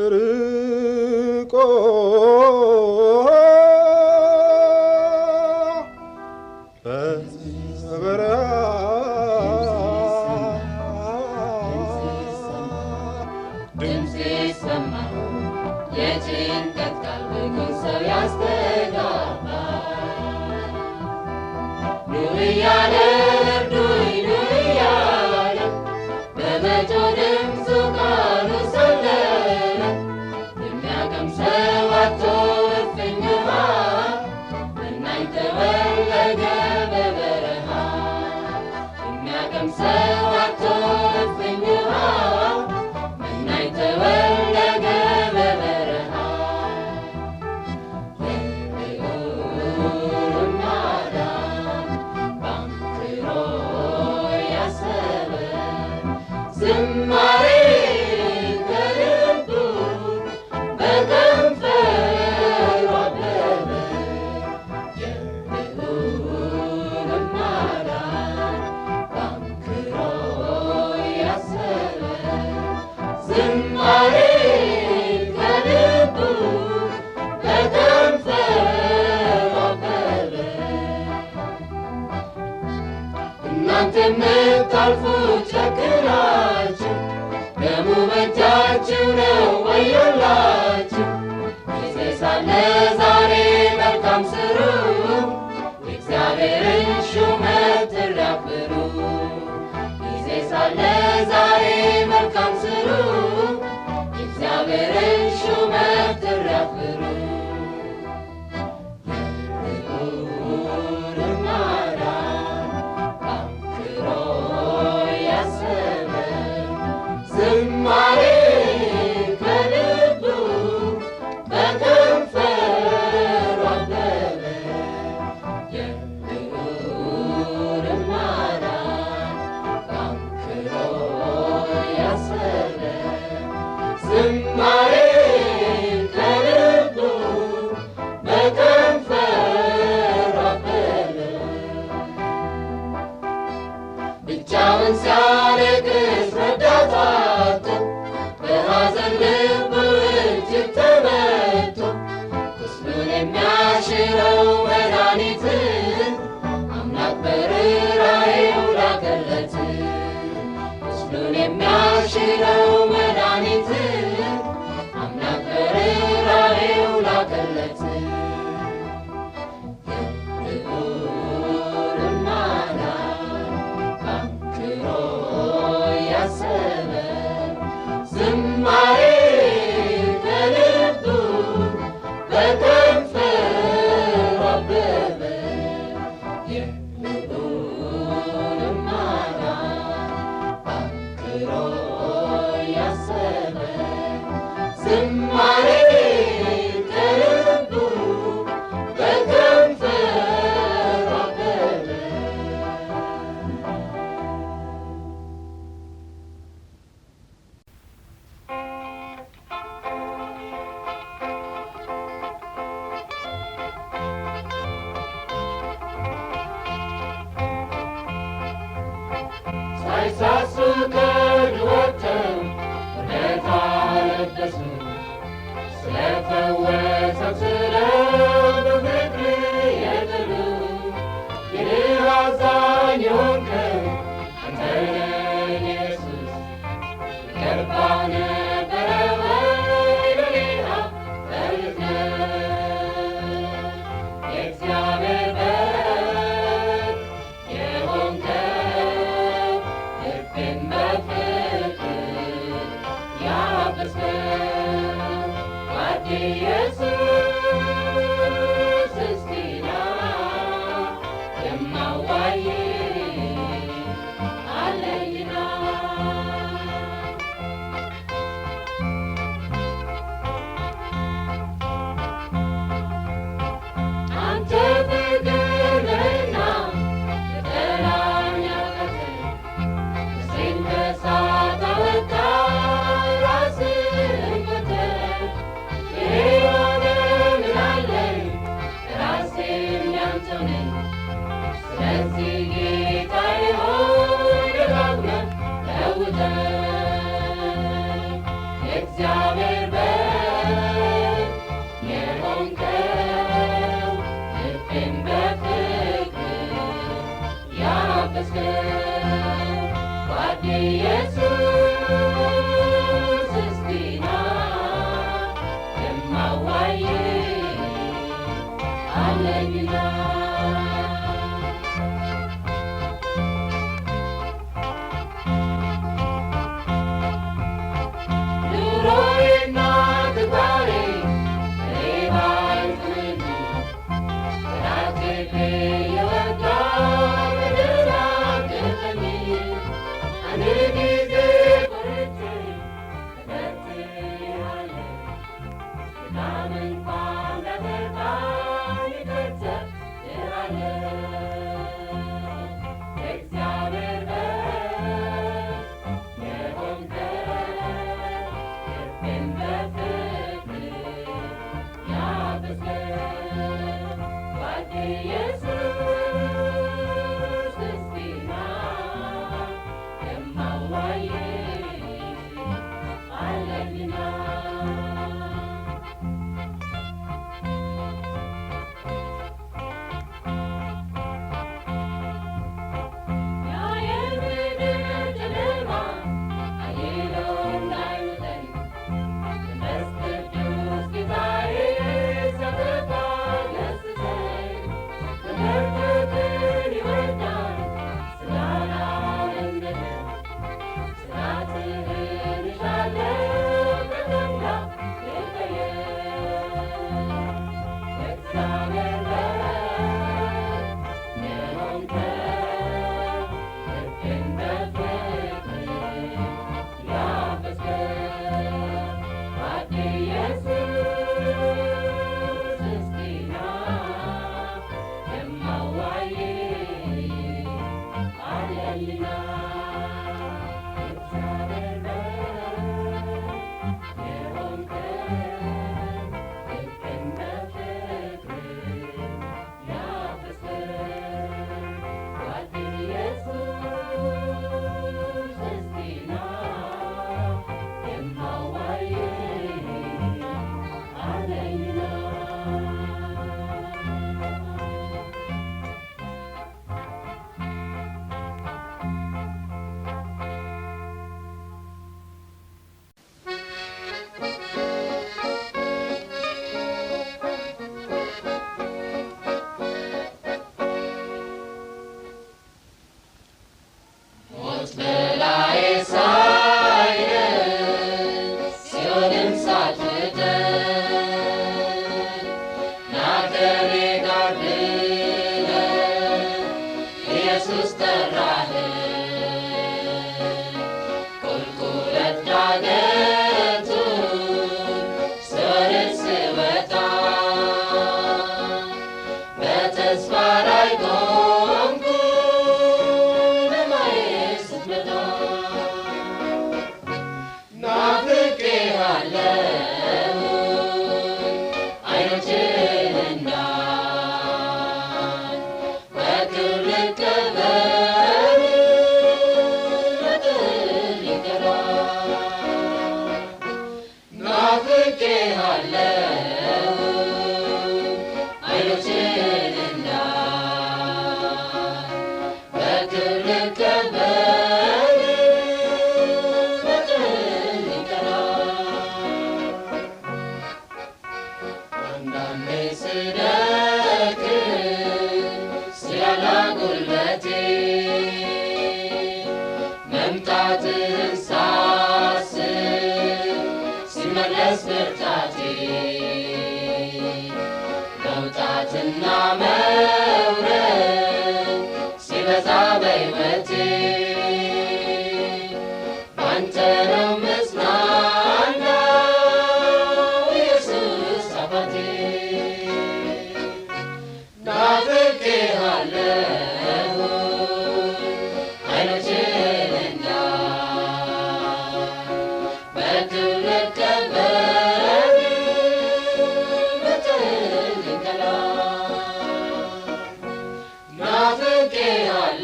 ርቆ ድምፅ ሲሰማ የጭንቀት ቃል ብኩን ሰው ያስተጋባል። ኑ እያለ እርዱኝ ኑ እያለ በመጮህ ድምፁ ቃሉ ሰለለ። የሚያቀምሰው አጥቶ እፍኝ ውሃ መናኝ ተወለደ በበረሃ። የሚያቀምሰው አጥቶ እፍኝ ውሃ መናኝ ተወለደ በበረሃ። የልዑልን ማዳን ባንክሮ ያሰበ ዝማሬ ከልቡ በከንፈሩ አበበ። የልዑልን ማዳን ባንክሮ ያሰበ ዝማሬ ከልቡ በከንፈሩ አበበ። እናንተ የምታልፉ ጨክናችሁ ደሙ በእጃችሁ ነው ወዮላችሁ። ጊዜ ሳለ ዛሬ መልካም ስሩ፣ የእግዚአብሔርን ሹመት እርዳፍሩ። ጊዜ ሳለ ዛሬ መልካም ስሩ፣ የእግዚአብሔርን ሹመት እርዳፍሩ። የልዑልን ማዳን ባንክሮ ያሰበ ዝማሬ ከልቡ በከንፈሩ አበበ። የልዑልን ማዳን ባንክሮ ያሰበ ዝማሬ ከልቡ በከንፈሩ አበበ። ብቻውን ሲያለቅስ ረዳት አጥቶ በሐዘን ልቡ እጅግ ተመትቶ ቁስሉን የሚያሽረው መድኃኒት አምላክ በርኅራኄው ላከለት። ቁስሉን የሚያሽረው መድኃኒት አምላክ በርኅራኄው ላከለት። የልዑልን ማዳን ባንክሮ ያሰበ ዝማሬ ከልቡ በከንፈሩ አበበ። የልዑልን ማዳን ባንክሮ ያሰበ ዝማሬ ከልቡ በከንፈሩ አበበ። ሳይሳሱ ከድወተው እውነት አለበሱ ስለፈወሰው ስለው በፍቅር የጥሉ ይህ አዛኝ የሆንከው አንተ ነህ ኢየሱስ። ይገባህ ነበረ ወይ ለሌላ ፈልግ የእግዚአብሔር በግ የሆንከው ልቤን በፍቅር ያበስከው ጓዴ ኢየሱስ እስቲ ና የማዋይ አለኝና አንተ ፍቅር ነህና ልጠላኝ አቃተኝ። ነፍሴን ከእሳት አወጣህ ራስህን ፈተህ የሆነ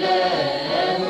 ናፍቄሃለሁ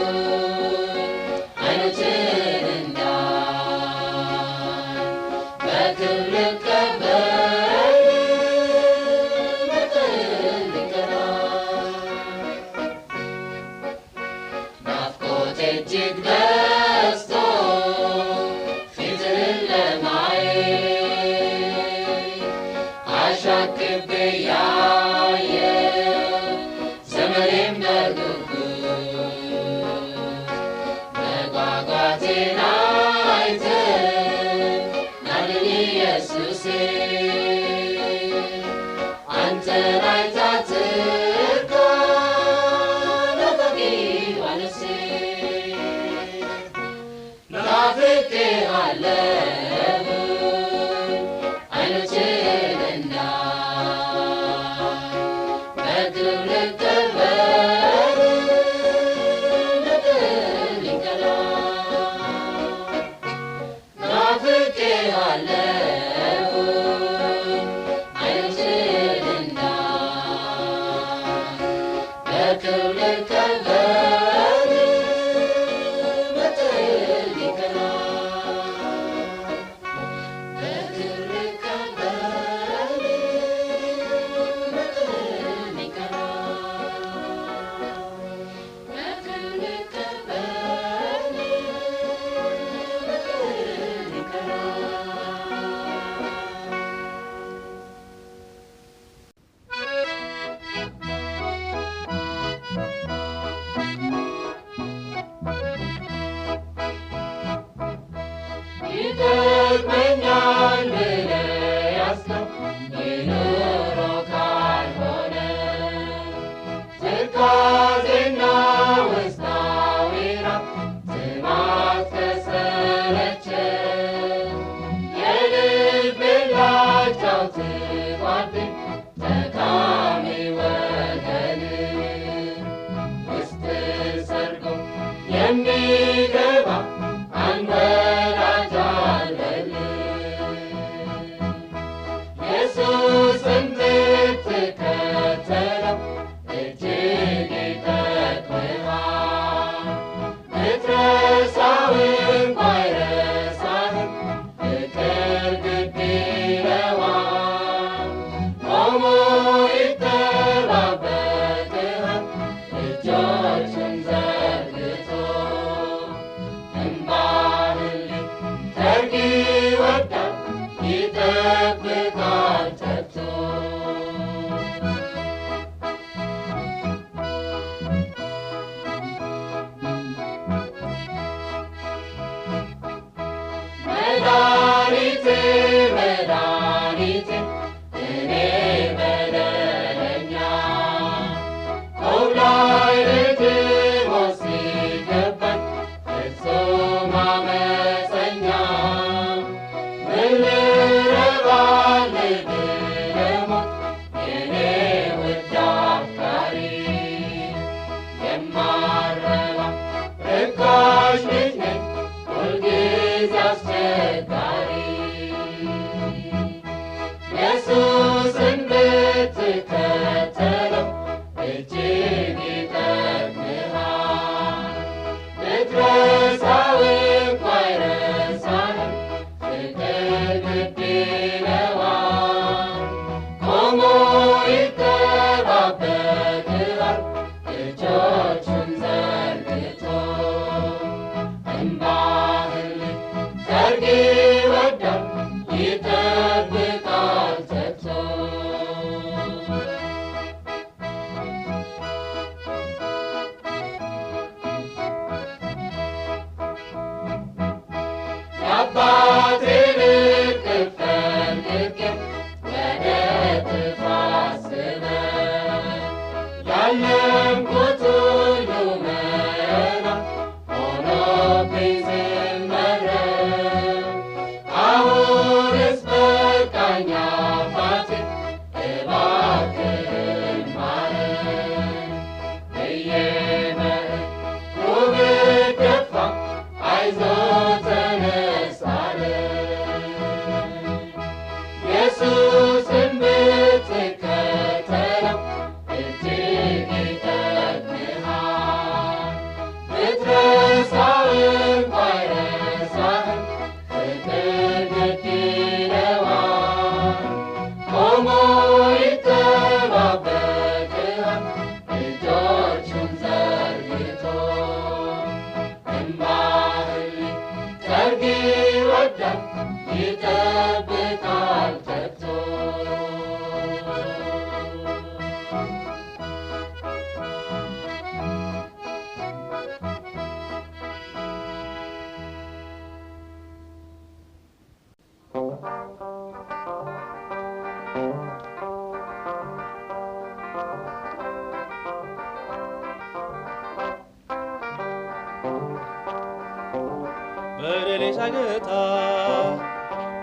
በደሌ ሳይገታ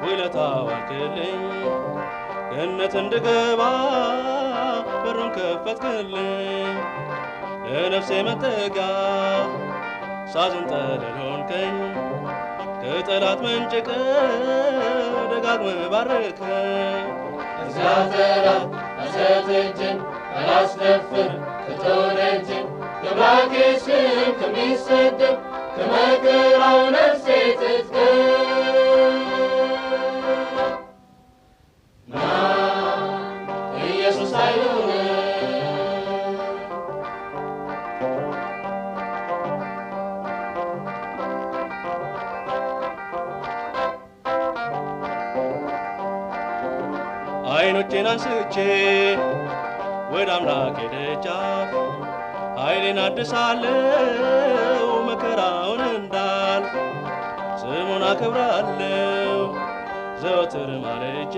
ውለታ ዋልክልኝ ገነት እንድገባ በሩን ከፈትክልኝ ለነፍሴ መጠጊያ ሳዝን ጠለል ሆንከኝ ከጠላት መንጭቅ ደጋግመህ ባርከኝ እዚያ ጠላት ሐሰት እጅን አላስደፍር ከተወነጅን ከአምላኬ ስም ከሚሰደብ ከመከራው ነፍሴ ትትገብ ና ኢየሱስ ኃይሉን ዓይኖቼን አንስቼ ወደ አምላኬ ደጃፍ ኃይሌን አድሳለሁ መከራውን እንዳልፍ ስሙን አከብራለሁ ዘወትር ማልጄ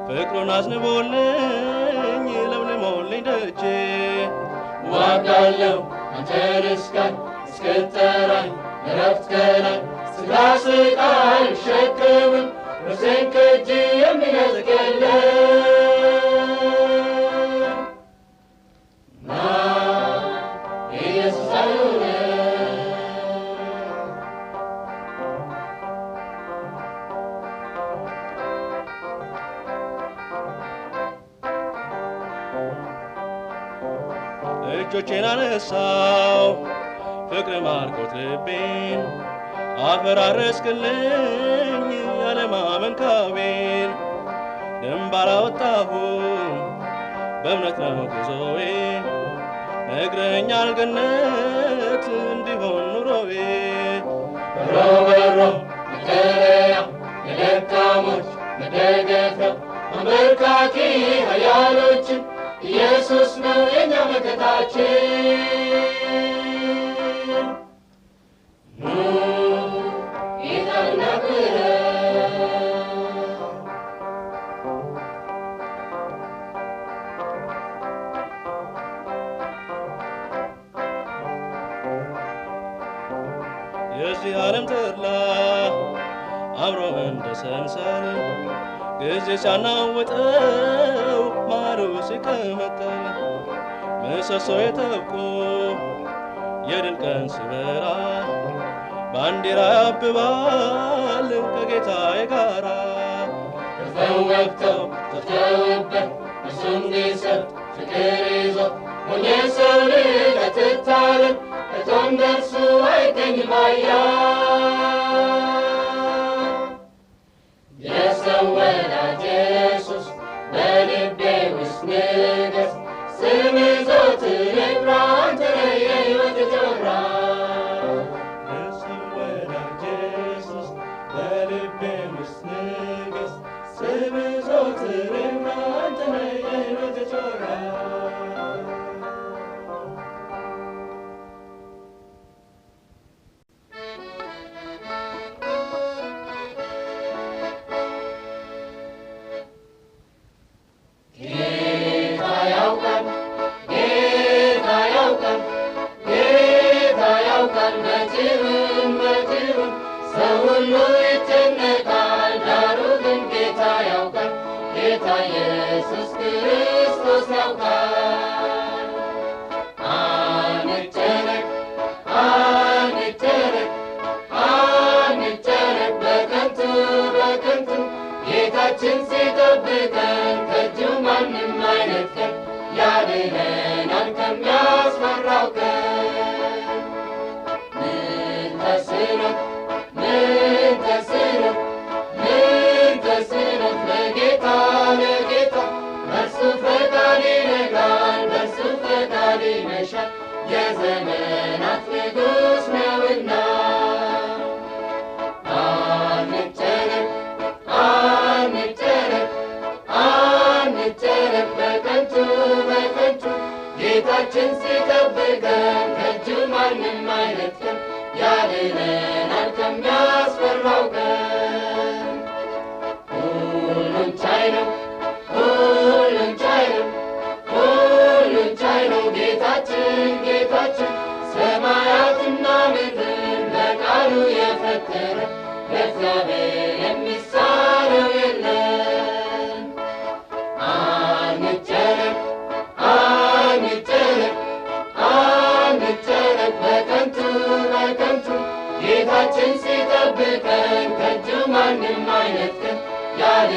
ፍቅሩን አዝንቦልኝ ለምልሞልኝ ደጄ ዋጋለሁ አንተን እስክትጠራኝ እረፍት ከላይ ሥጋ ስቃይ አልሸከምም ነፍሴን ከእጅ የሚነጥቅ የለም ና ኢየሱስ ኃይሉን እጆቼን አነሳው ፍቅር ማርኮት ልቤን አፈራረስክልኝ ያለማመን ካቤን ድንባር አወጣሁ በእምነት ነው ጉዞዬ ነግረኛል ገነት እንዲሆን ኑሮዬ በሮ በሮ መጠለያ የደካሞች መደገፊያ አንበርካኪ ኃያሎችን ኢየሱስ ነው የኛ መከታችን ኑ ጌታን የዚህ ዓለም ተድላ አብሮ እንደ ሰንሰል ጊዜ ሲያናውጠው ማሩ ሲቀመጠል ምሰሶ የተብቆ የድል ቀን ሲበራ ባንዲራ ያብባል ከጌታዬ ጋራ ክፈው ወቅተው ተፍተውበት እርሱ እንዲሰጥ ፍቅር ይዞ ሞኝ ሰው ልጅ አትታለል ከቶ እንደርሱ አይገኝም ኃያል የሰው ወዳጅ ኢየሱስ በልቤ ውስጥ ንገስ ስም ዘወትር ይብራ አንተ ነህ የሕይወት ጮራ የሰው ወዳጅ ኢየሱስ በልቤ ውስጥ ንገስ ስም ዘወትር ይብራ አንተ ነህ የሕይወት ጮራ ሰው ሁሉ ይጨነቃል፣ ዳሩ ግን ጌታ ያውቃል። ጌታ ኢየሱስ ክርስቶስ ያውቃል። አንጨነቅ አንጨነቅ አንጨነቅ በከንቱ በከንቱ ጌታችን ሲጠብቀን ከእጁ ማንም አይነጥቀን ያድነናል ከሚያስፈራው ቀን ምን ተስኖት ለጌታ በእርሱ ፈቃድ ይነጋል በእርሱ ፈቃድ ይመሻል የዘመናት ንጉሥ ነውና አንጨነቅ አንጨነቅ አንጨነቅ በከንቱ ጌታችን ሲጠብቀን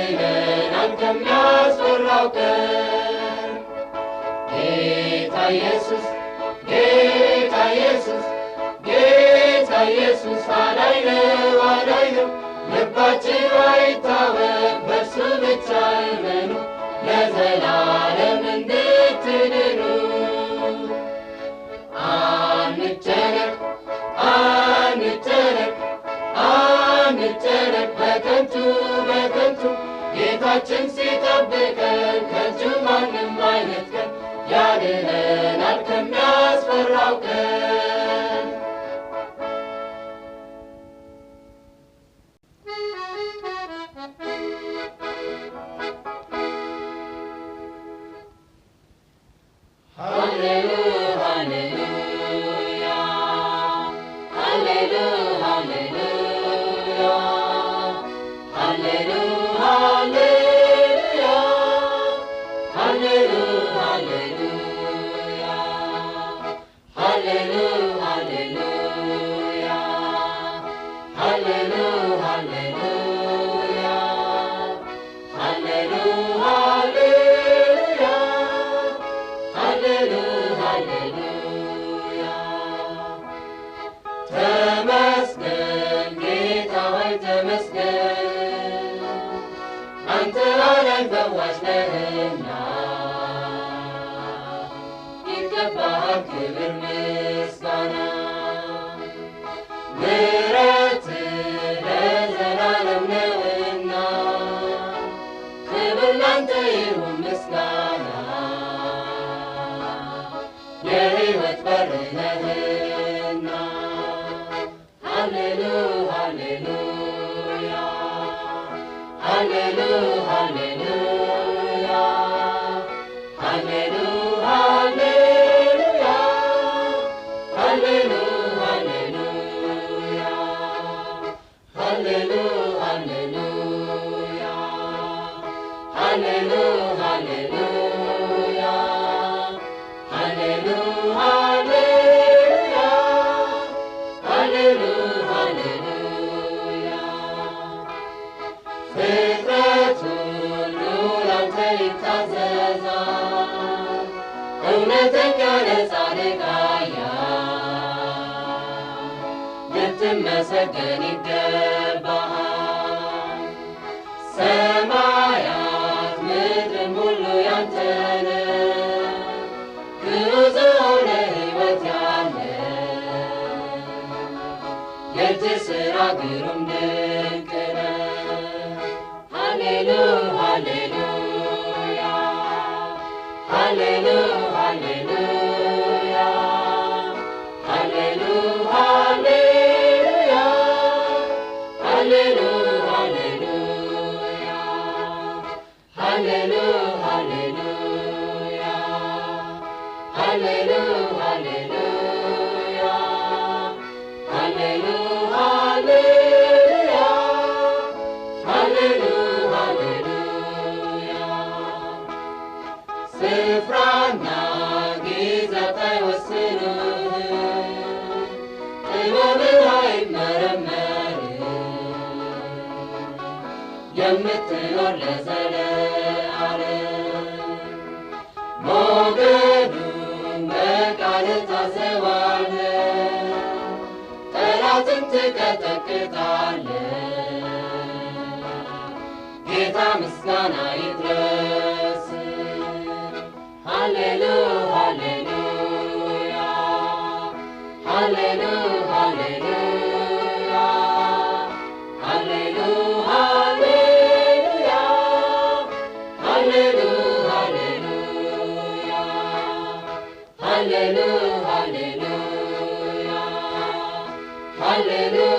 ያድነናል ከሚያስፈራው ቀን። ጌታ ኢየሱስ ጌታ ኢየሱስ ጌታ ኢየሱስ አዳኝ ነው አዳኝ ነው። ልባችሁ አይታወክ በእርሱ ብቻ እመኑ ለዘላለም እንድትድኑ። አንጨነቅ አንጨነቅ አንጨነቅ በከንቱ በከንቱ ጌታችን ሲጠብቀን ከእጁ ማንም አይነጥቀን። ያድነናል ከሚያስፈራው ቀን። ሃሌሉያ ሃሌሉያ ሃሌሉያ ሃሌሉያ ሃሌሉያ ሃሌሉያ ሃሌሉያ ሃሌሉያ ሃሌሉያ ሃሌሉያ ሃሌሉያ ተመስገን ጌታ ሆይ ተመስገን፣ አንተ አዳኝ ፈዋሽ ነህና ይገባሃል ክብር ምስጋና። ምሕረትህ ለዘላለም ነውና ክብር ላንተ ይሁን ምስጋና። የሕይወት በር ነህና ሃሌሉያ ሃሌሉያ ሃሌሉያ ሃሌሉያ ሃሌሉያ ሃሌሉያ ሃሌሉያ ሃሌሉያ ሃሌሉያ ፍጥረት ሁሉ ላንተ ይታዘዛል፣ እውነተኛ ለጻድቅ ልትመሰገን ይገባሃል። ሰማያት ምድርም ሁሉ ያንተ ነው፣ ግዑዝ ሆነ ሕይወት ያለ የእጅህ ሥራ ግሩም ድንቅ ነው። ሃሌሉያ ሃሌሉያ ሃሌሉያ ሃሌሉያ ሃሌሉያ ሃሌሉያ ሃሌሉያ ሃሌሉያ ስፍራና ጊዜያት አይወስኑህም፣ ጥበብህ አይመረመርም። የምትኖር ለዘለዓለም ሞገዱን በቃልህ ታዘዋለህ፣ ጠላትን ትቀጠቅጣለህ። ጌታ ምስጋና ይድረስ። ሃሌሉያ ሃሌሉያ ሃሌሉያ ሃሌሉያ ሃሌሉያ ሃሌሉያ ሃሌሉያ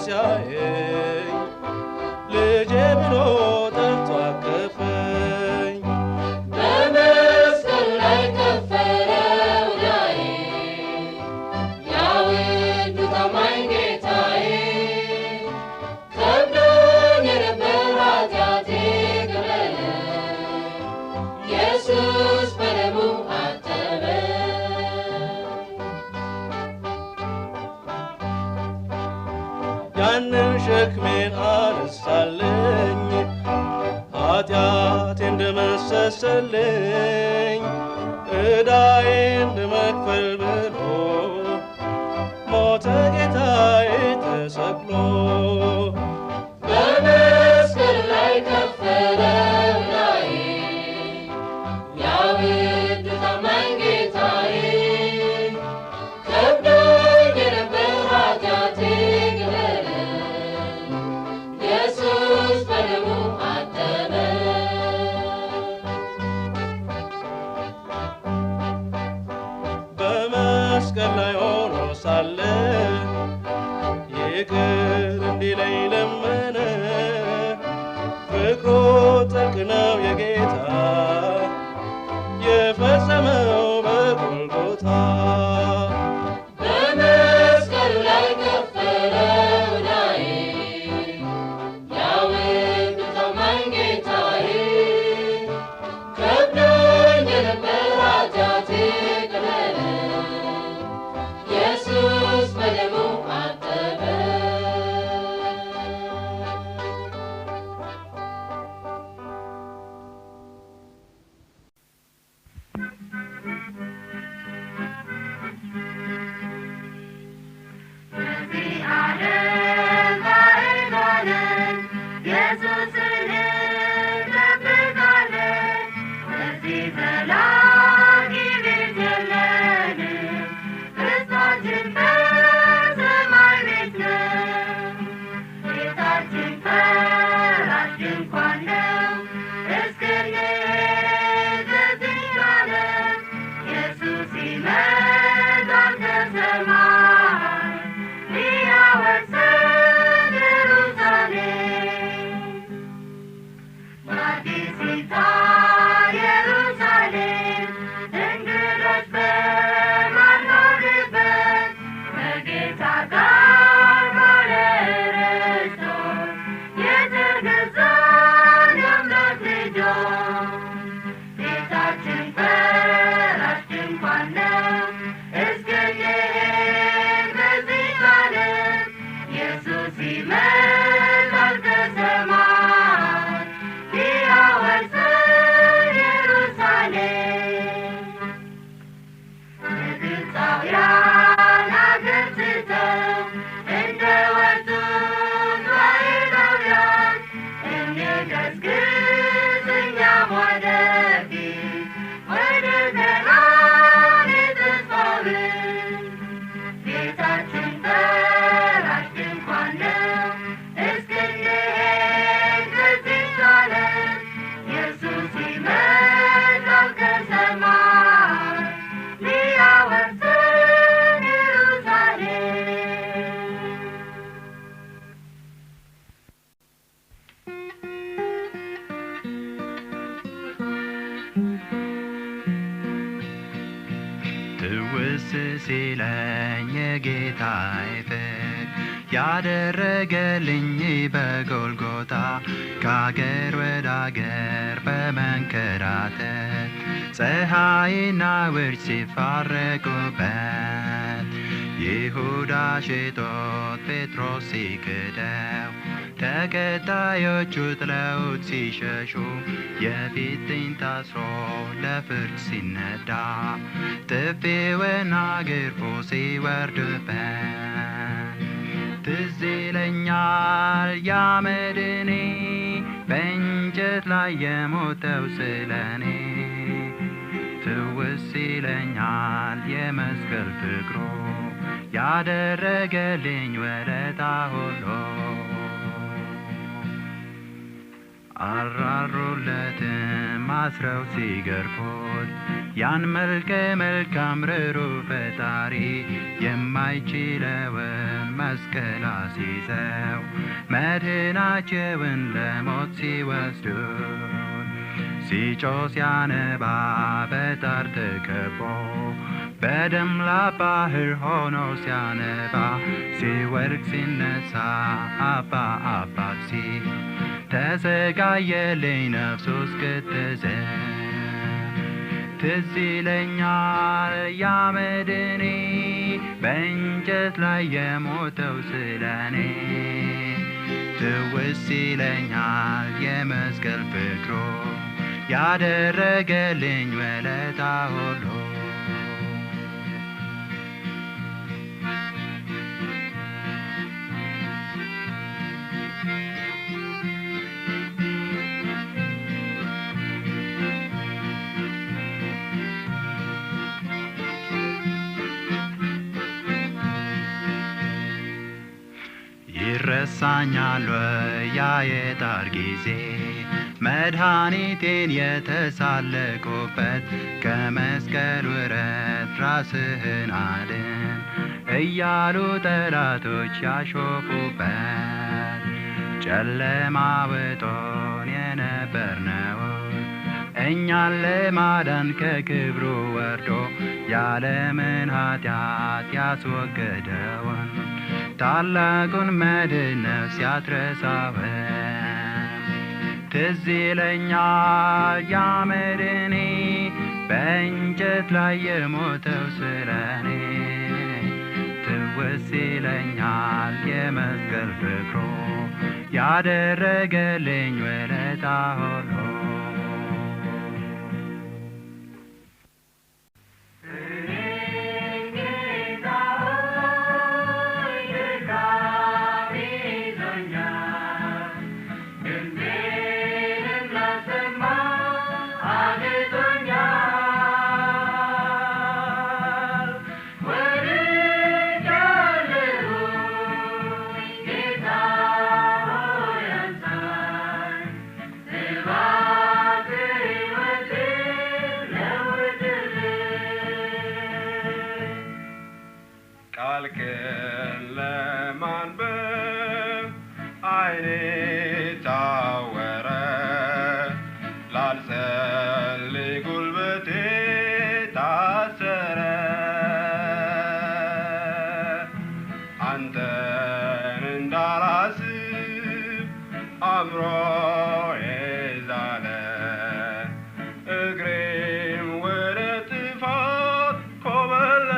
ሲያየኝ ልጄ ብሎ ጠርቶ አቀፈኝ። በመስቀል ላይ ከፈለው ዕዳዬ ያ ውዱ ታማኝ ጌታዬ ከብዶኝ የነበር ኃጢአቴ ቀለለ ኢየሱስ በደሙ ያንን ሸክሜን አነሳልኝ ኃጢአቴን ደመሰሰልኝ ዕዳዬን ለመክፈል ብሎ ሞተ ጌታዬ ተሰቅሎ። በመስቀል ላይ ከፈለው ዕዳዬ ያ ውዱ ታማኝ ጌታዬ ከብዶኝ የነበር ኃጢአቴ ቀለለ ኢየሱስ በደሙ በመስቀል ላይ ሆኖ ሳለ ይቅር እንዲለኝ ለመነ። ፍቅሩ ጥልቅ ነው የጌታ የፈጸመው በጎልጎታ። በመስቀሉ ላይ ከፈለው ዕዳዬ ያ ውዱ ታማኝ ጌታዬ ከብዶኝ የነበር ኃጢአቴ ቀለለ ኢየሱስ በደሙ አጠበ። በዚህ ዓለም ባዕድ ሆነን ኢየሱስን እንጠብቃለን። በዚህ ዘላቂ ቤት የለንም፣ ርስታችን በሰማይ ቤት ነው። ቤታችን ፈራሽ ድንኳን ነው እስክንሄድ በዚህ ዓለም ኢየሱስ ይመጣል ከሰማይ ሊያወርሰን ኢየሩሳሌም። በአዲሲቷ ኢየሩሳሌም እንግዶች በማንሆንበት ከጌታ ጋር ባለርስቶች የተገዛን የአምላክ ልጆች ቤታችን ፈራሽ ድንኳን ነው እስክንሄድ በዚህ ዓለም ኢየሱስ ይመጣል ከሰማይ ሊያወርሰን ኢየሩሳሌም። የግብፃውያን አገር ትተው እንደወጡት ባዕዳውያን እንገስግስ እኛም ወደፊት ወደ ከነዓን የተስፋ ምድር። ቤታችን ፈራሽ ድንኳን ነው እስክንሄድ በዚህ ዓለም ኢየሱስ ይመጣል ከሰማይ ሊያወርሰን ኢየሩሳሌም። ትውስ ሲለኝ የጌታዬ ፍቅር ያደረገልኝ በጎልጎታ ከአገር ወደ አገር በመንከራተት ፀሐይና ውርጭ ሲፋረቁበት ይሁዳ ሽጦት ጴጥሮስ ሲክደው ተከታዮቹ ጥለውት ሲሸሹ የፊጥኝ ታስሮ ለፍርድ ሲነዳ ጥፊውና ግርፎ ሲወርድበት ትዝ ይለኛል ያ መድኔ በእንጨት ላይ የሞተው ስለኔ። ትውስ ይለኛል የመስቀል ፍቅሩ ያደረገልኝ ውለታ ሁሉ። አራሩለትም አስረው ሲገርፉት ያን መልከ መልካም ርኅሩኅ ፈጣሪ የማይችለውን መስቀል አስይዘው መድኃኒታቸውን ለሞት ሲወስዱት ሲጮህ ሲያነባ በጣር ተከቦ በደም ላብ ባሕር ሆኖ ሲያነባ ሲወድቅ ሲነሣ አባ አባት ሲል ተሰቃየልኝ ነፍሱ እስክትዝን ትዝ ይለኛል ያ መድኔ በእንጨት ላይ የሞተው ስለኔ ትውስ ይለኛል የመስቀል ፍቅሩ ያደረገልኝ ውለታ ሁሉ ይረሳኛል ወይ ያ የጣር ጊዜ መድኃኒቴን የተሳለቁበት ከመስቀል ውረድ ራስህን አድን እያሉ ጠላቶች ያሾፉበት ጨለማ ውጦን የነበርነውን እኛን ለማዳን ከክብሩ ወርዶ ያለምን ኃጢአት ያስወገደውን ታላቁን መድን ነፍስ ያትረሳውን ትዝ ይለኛል ያ መድኔ በእንጨት ላይ የሞተው ስለኔ ትውስ ይለኛል የመስቀል ፍቅሩ ያደረገልኝ ውለታ ሁሉ ቃልህን ለማንበብ ዓይኔ ታወረ ላልጸልይ ጉልበቴ ታሰረ አንተን እንዳላስብ አእምሮዬ ዛለ እግሬም ወደ ጥፋት ኮበለለ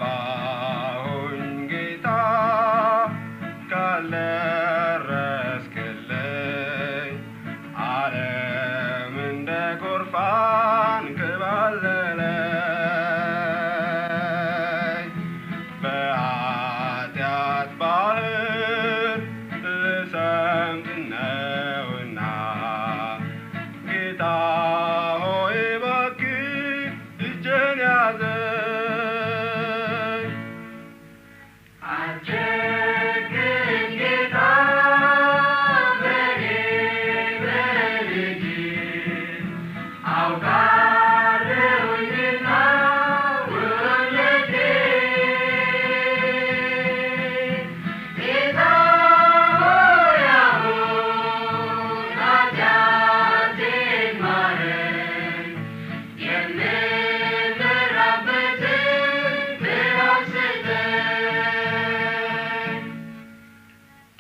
ጠፋሁኝ ጌታ ካልደረስክልኝ ዓለም እንደ ጎርፍ አንከባለለኝ በኃጢአት ባሕር ልሰምጥ ነውና ጌታ ሆይ እባክህ እጄን ያዘኝ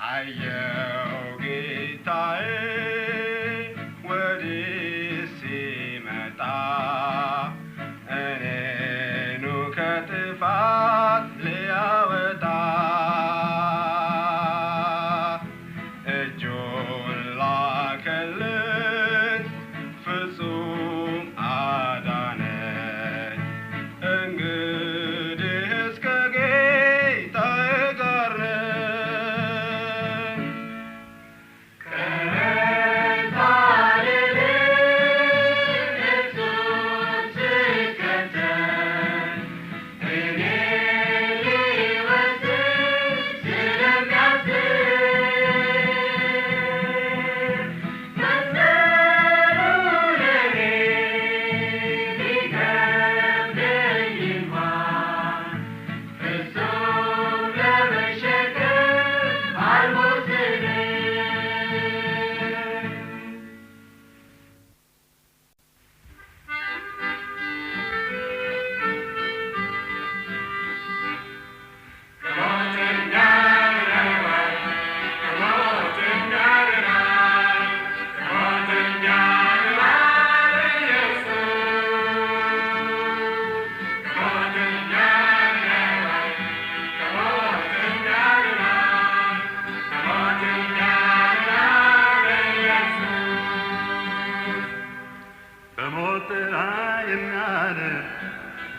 አየው ጌታዬ ወዲህ ሲመጣ እኔኑ ከጥፋት ሊያወጣ እንግዲህ እስከ ጌታዬ ጋር ነኝ።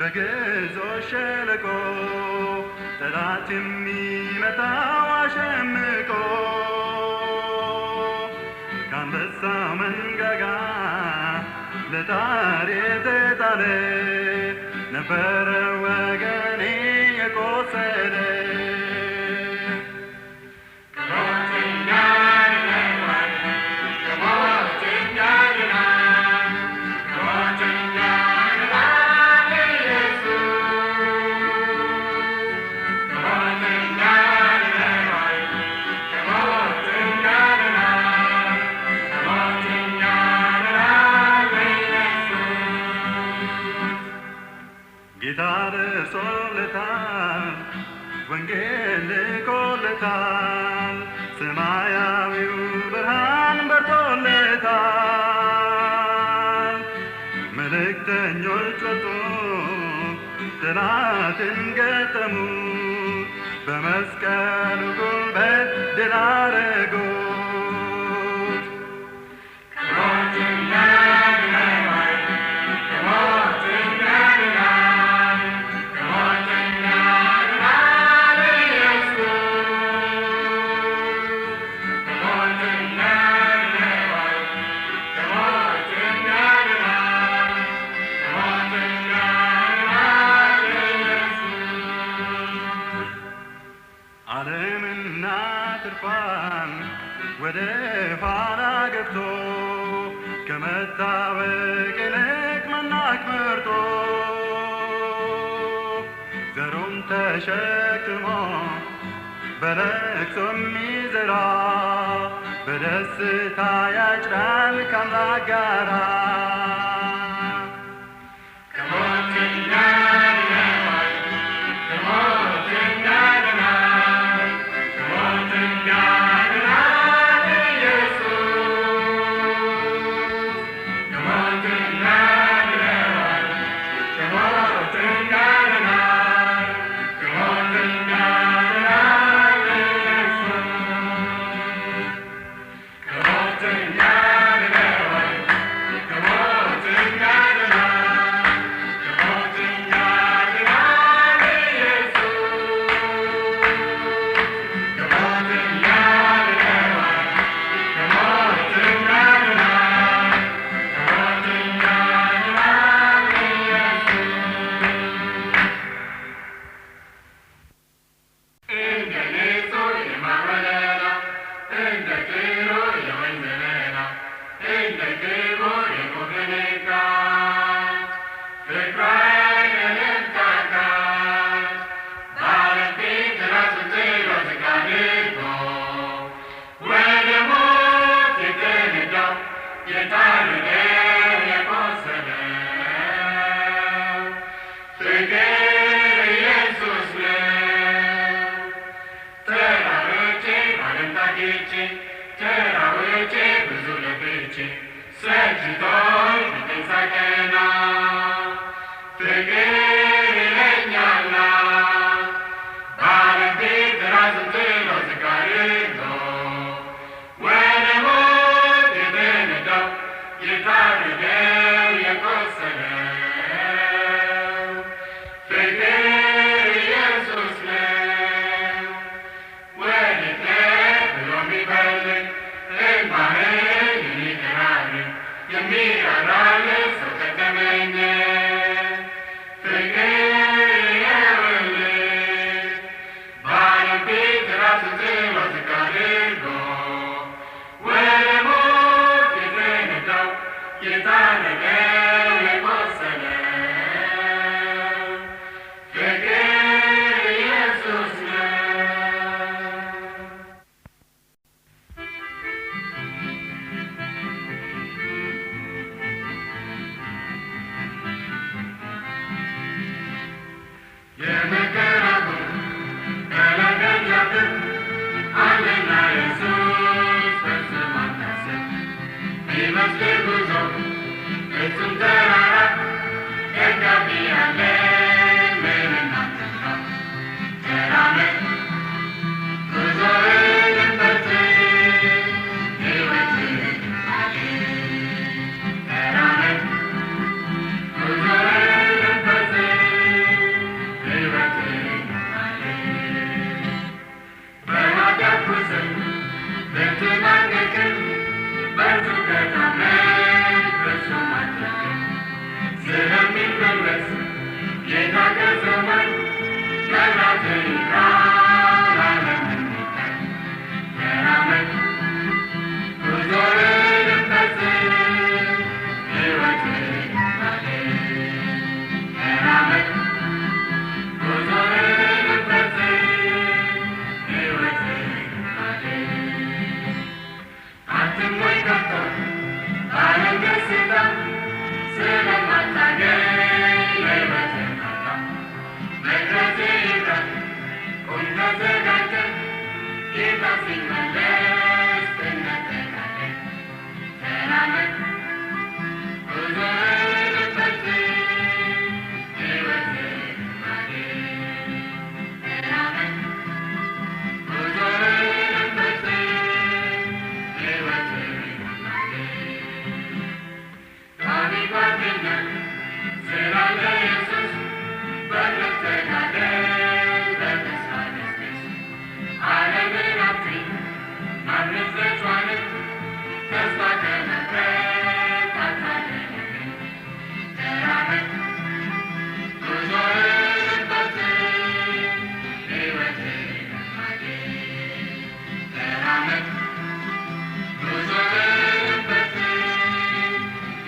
በግዞሽ ሸለቆ ጠላት የሚመታው አሸምቆ ከአንበሳው መንጋጋ ለጣር የተጣለ ነበረ ወገኔ የቆሰለ ጌታ ደርሶለታል፣ ወንጌል ልኮለታል፣ ሰማያዊው ብርሃን በርቶለታል። መልእክተኞች ወጡ፣ ጠላትን ገጠሙ፣ በመስቀሉ ጉልበት ድል አደረጉት። ዓለምና ትርፋን ወደ ኋላ ገብቶ ከመታወቅ ይልቅ መናቅ መርጦ ዘሩን ተሸክሞ በለቅሶ የሚዘራ በደስታ ያጭዳል ከአምላክ ጋራ። ጌታ ሲመለስ እንጠብቃለን። ተራመድ ጉዞህን ፈጽም ሕይወትን አግኝ። ተራመድ ጉዞህን ፈጽም ሕይወትን አግኝ። ቋሚ ጓደኛ ስላለ ኢየሱስ በመተጋገል በተስፋ ገስግስ። ዓለምን አትይ ማምለጥ ዘቷንም ተስፋ ከመቁረጥ አታድንም። ተራመድ ጉዞህን ፈጽም ሕይወትን አግኝ። ተራመድ ጉዞህን ፈጽም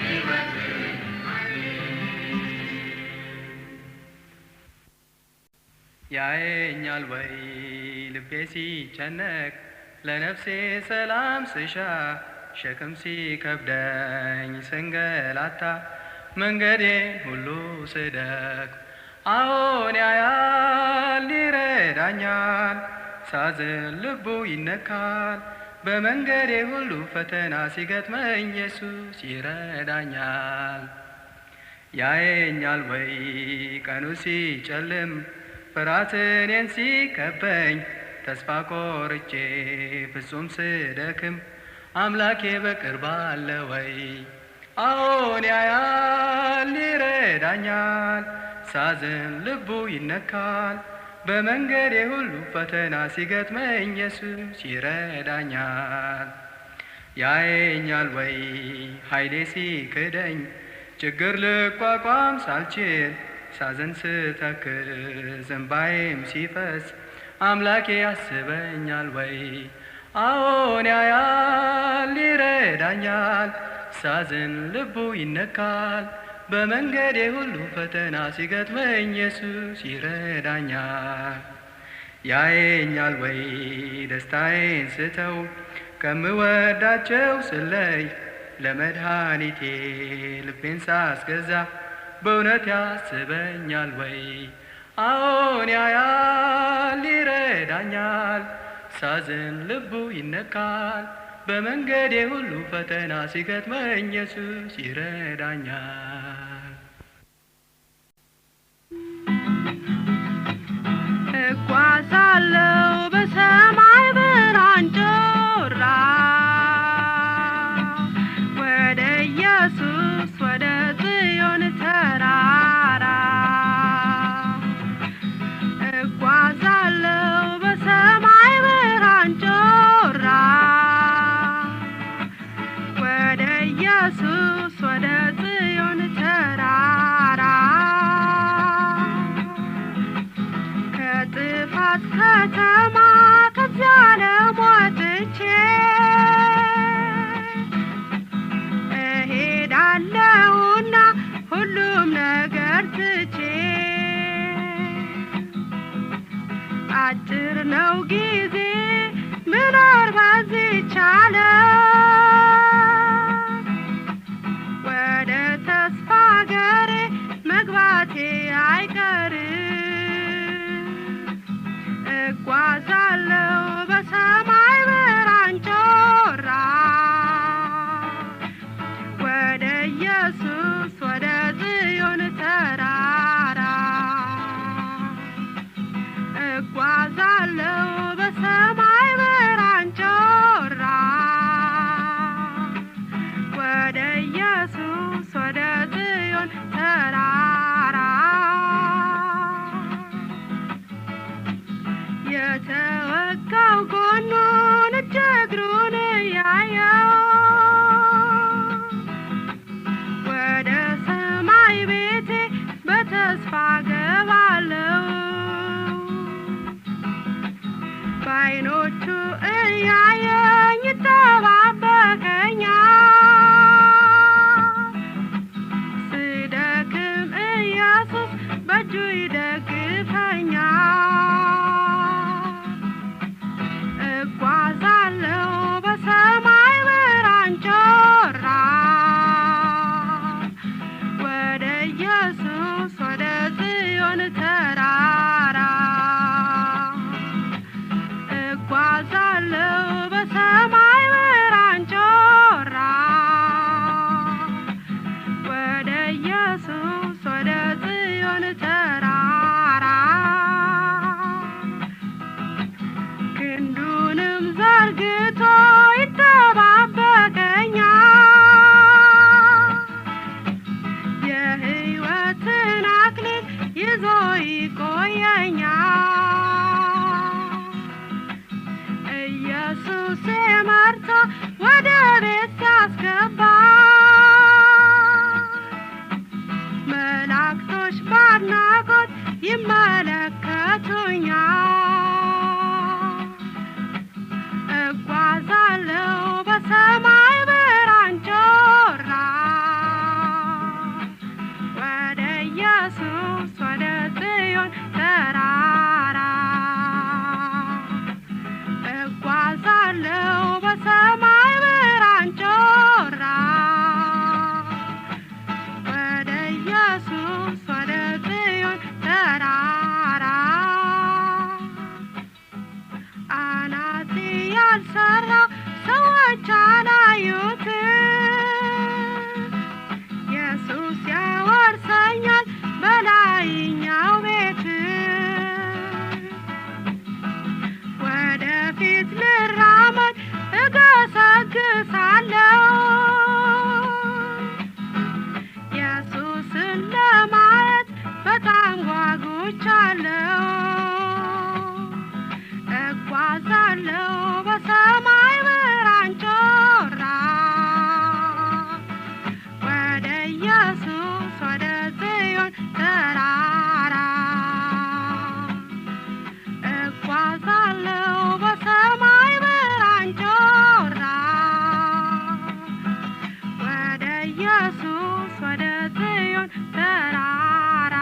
ሕይወትን አግኝ። ያየኛል ወይ ልቤ ሲጨነቅ ለነፍሴ ሰላም ስሻ ሸክም ሲከብደኝ ስንገላታ መንገዴን ሁሉ ስደክም አዎን ያያል ይረዳኛል ሳዝን ልቡ ይነካል በመንገዴ ሁሉ ፈተና ሲገጥመኝ ኢየሱስ ይረዳኛል። ያየኛል ወይ ቀኑ ሲጨልም ፍርሃት እኔን ሲከበኝ ተስፋ ቆርጬ ፍጹም ስደክም አምላኬ በቅርብ አለ ወይ? አዎን ያያል ይረዳኛል ሳዝን ልቡ ይነካል በመንገዴ ሁሉ ፈተና ሲገጥመኝ ኢየሱስ ይረዳኛል። ያየኛል ወይ ኃይሌ ሲክደኝ ችግር ልቋቋም ሳልችል ሳዘን ስተክዝ እንባዬም ሲፈስ አምላኬ ያስበኛል ወይ? አዎን ያያል ይረዳኛል ሳዝን ልቡ ይነካል በመንገዴ ሁሉ ፈተና ሲገጥመኝ ኢየሱስ ይረዳኛል። ያየኛል ወይ ደስታዬን ስተው ከምወዳቸው ስለይ ለመድኃኒቴ ልቤን ሳስገዛ በእውነት ያስበኛል ወይ? አዎን ያያል ይረዳኛል ሳዝን ልቡ ይነካል በመንገዴ ሁሉ ፈተና ሲገጥመኝ ኢየሱስ ይረዳኛል። እጓዛለሁ በሰማይ ብርሃን ጮራ ወደ ኢየሱስ ወደ ጽዮን ተራራ እጓዛለሁ በሰማይ ብርሃን ጮራ ወደ ኢየሱስ ወደ ጽዮን ተራራ ከጥፋት ከተማ ከዚያ ዓለም ወጥቼ እሄዳለሁና ሁሉም ነገር ትቼ አጭር ነው ጊዜ ምኖር በዚህች ዓለም ወደ ተስፋ አገሬ መግባቴ አይቀርም። እጓዛለሁ በሰማይ ብርሃን ጮራ ወደ ኢየሱስ ወደ ጽዮን ተራራ እጓዛለሁ በሰማይ ብርሃን ጮራ ወደ ኢየሱስ ወደ ጽዮን ተራራ የተወጋው ጎኑን እጅ እግሩን እያየው ወደ ሰማይ ቤቴ በተስፋ ገባለሁ በዓይኖቹ እያየኝ ይጠባበቀኛል ስደክም ኢየሱስ በእጁ ይደግፈኛል። እጓዛለሁ በሰማይ ብርሃን ጮራ ወደ ኢየሱስ ወደ ጽዮን ተራራ እጓዛለሁ ይዞ ይቆየኛል። ኢየሱስ መርቶ ወደ ቤት ሲያስገባ መላእክቶች በአድናቆት ይመለከቱኛል። እጓዛለሁ በሰማይ ብርሃን ጮራ ወደ ኢየሱስ ወደ ጽዮን ተራራ እጓዛለሁ በሰማይ ብርሃን ጮራ ወደ ኢየሱስ ወደ ጽዮን ተራራ አናጺ ያልሰራው ሰዎች አላዩትም። ኢየሱስ ያወርሰኛል በላይኛው ቤት። ወደፊት ልራመድ እገሰግሳለሁ ኢየሱስን ለማየት በጣም ጓጉቻለሁ። እጓዛለሁ በሰማይ ብርሃን ጮራ ወደ ኢየሱስ ወደ ጽዮን ተራራ እጓዛለሁ በሰማይ ብርሃን ጮራ ወደ ኢየሱስ ወደ ጽዮን ተራራ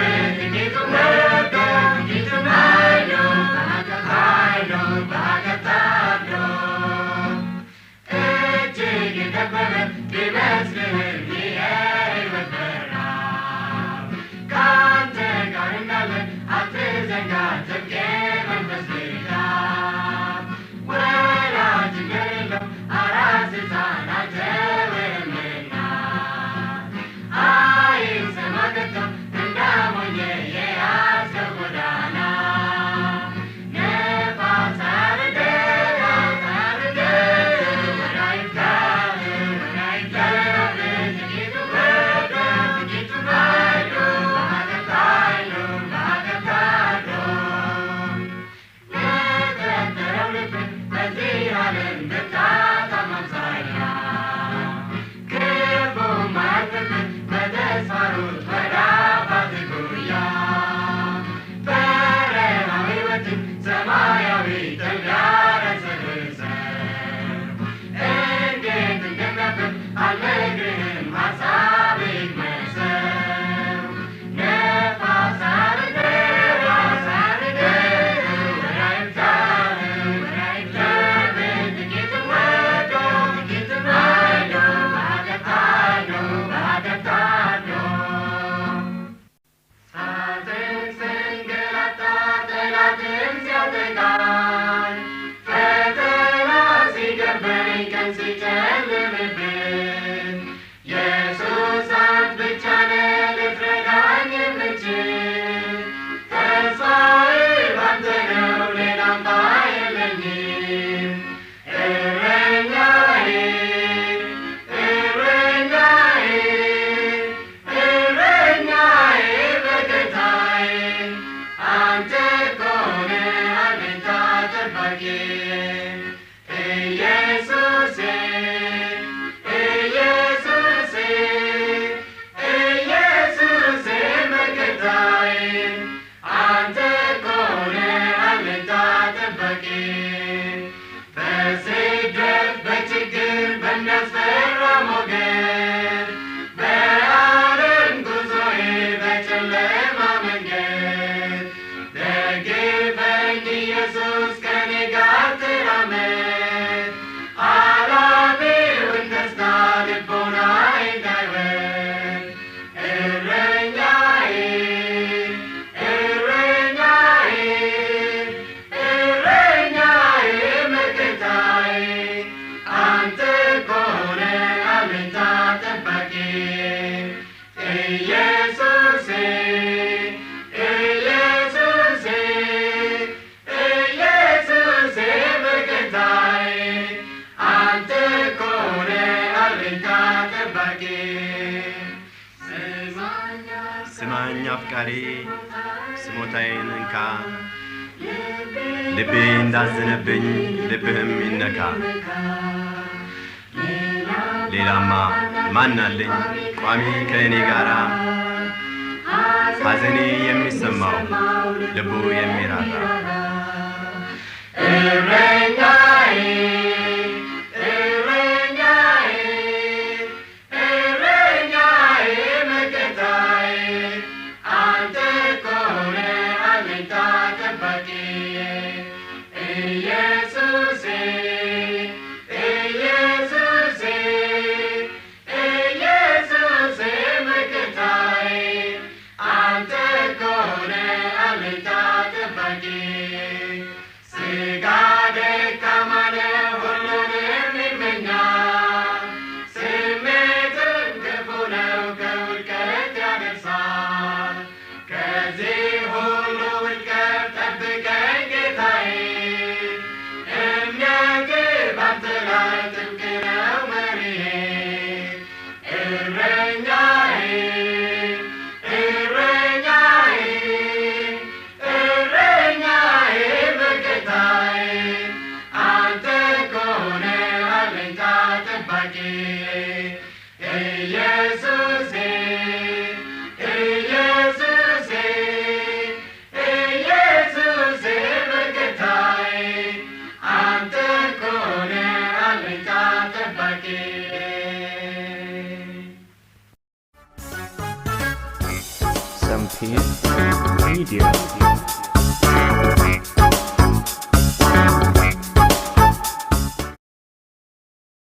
Thank you. አፍቃሪ ስሞታዬን እንካ ልቤ እንዳዘነብኝ ልብህም ይነካ ሌላማ ማናለኝ ቋሚ ከእኔ ጋራ ሐዘኔ የሚሰማው ልቡ የሚራራ እረኛዬ Media.